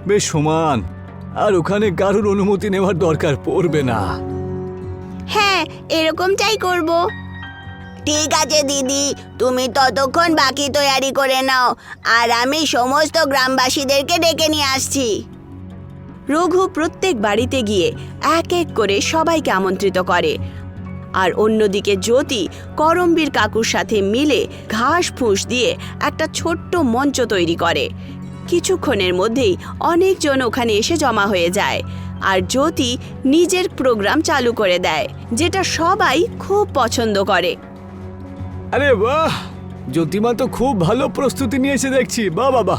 বেশ সমান, আর ওখানে কারোর অনুমতি নেওয়ার দরকার পড়বে না। হ্যাঁ, এরকমটাই করব। ঠিক আছে দিদি, তুমি ততক্ষণ বাকি তৈরি করে নাও, আর আমি সমস্ত গ্রামবাসীদেরকে ডেকে নিয়ে আসছি। রঘু প্রত্যেক বাড়িতে গিয়ে এক এক করে সবাইকে আমন্ত্রিত করে, আর অন্যদিকে জ্যোতি করমবীর কাকুর সাথে মিলে ঘাস ফুস দিয়ে একটা ছোট্ট মঞ্চ তৈরি করে। কিছুক্ষণের মধ্যেই অনেকজন ওখানে এসে জমা হয়ে যায়, আর জ্যোতি নিজের প্রোগ্রাম চালু করে দেয়, যেটা সবাই খুব পছন্দ করে। আরে বাহ, জ্যোতিমা তো খুব ভালো প্রস্তুতি নিয়েছে দেখছি। বাহ বাবা।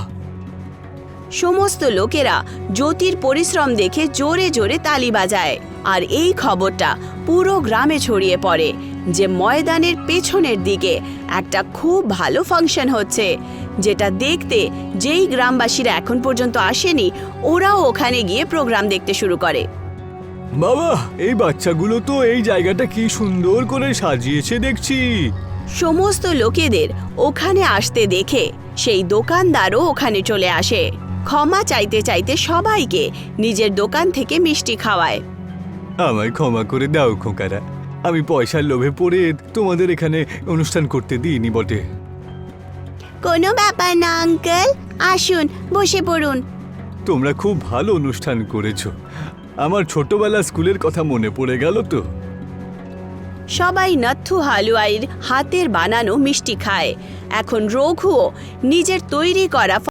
সমস্ত লোকেরা জ্যোতির পরিশ্রম দেখে জোরে জোরে তালি বাজায়, আর এই খবরটা পুরো গ্রামে ছড়িয়ে পড়ে যে ময়দানের পেছনের দিকে একটা খুব ভালো ফাংশন হচ্ছে, যেটা দেখতে যেই গ্রামবাসীরা এখন পর্যন্ত আসেনি ওরাও ওখানে গিয়ে প্রোগ্রাম দেখতে শুরু করে। বাবা, এই বাচ্চাগুলো তো এই জায়গাটা কি সুন্দর করে সাজিয়েছে দেখছি। সমস্ত লোকেদের ওখানে আসতে দেখে সেই দোকানদারও ওখানে চলে আসে, ক্ষমা চাইতে চাইতে সবাইকে নিজের দোকান থেকে মিষ্টি খাওয়ায়। আমায় ক্ষমা করে দাও খোকারা, আমি পয়সার লোভে পড়ে তোমাদের এখানে অনুষ্ঠান করতে দিইনি বটে। কোনো ব্যাপার না আঙ্কেল, আসুন বসে পড়ুন। তোমরা খুব ভালো অনুষ্ঠান করেছো, আমার ছোটবেলা স্কুলের কথা মনে পড়ে গেল তো। সবাই নাথু হালুয়াইয়ের হাতের বানানো মিষ্টি খায়। এখন রঘুও নিজের তৈরি করা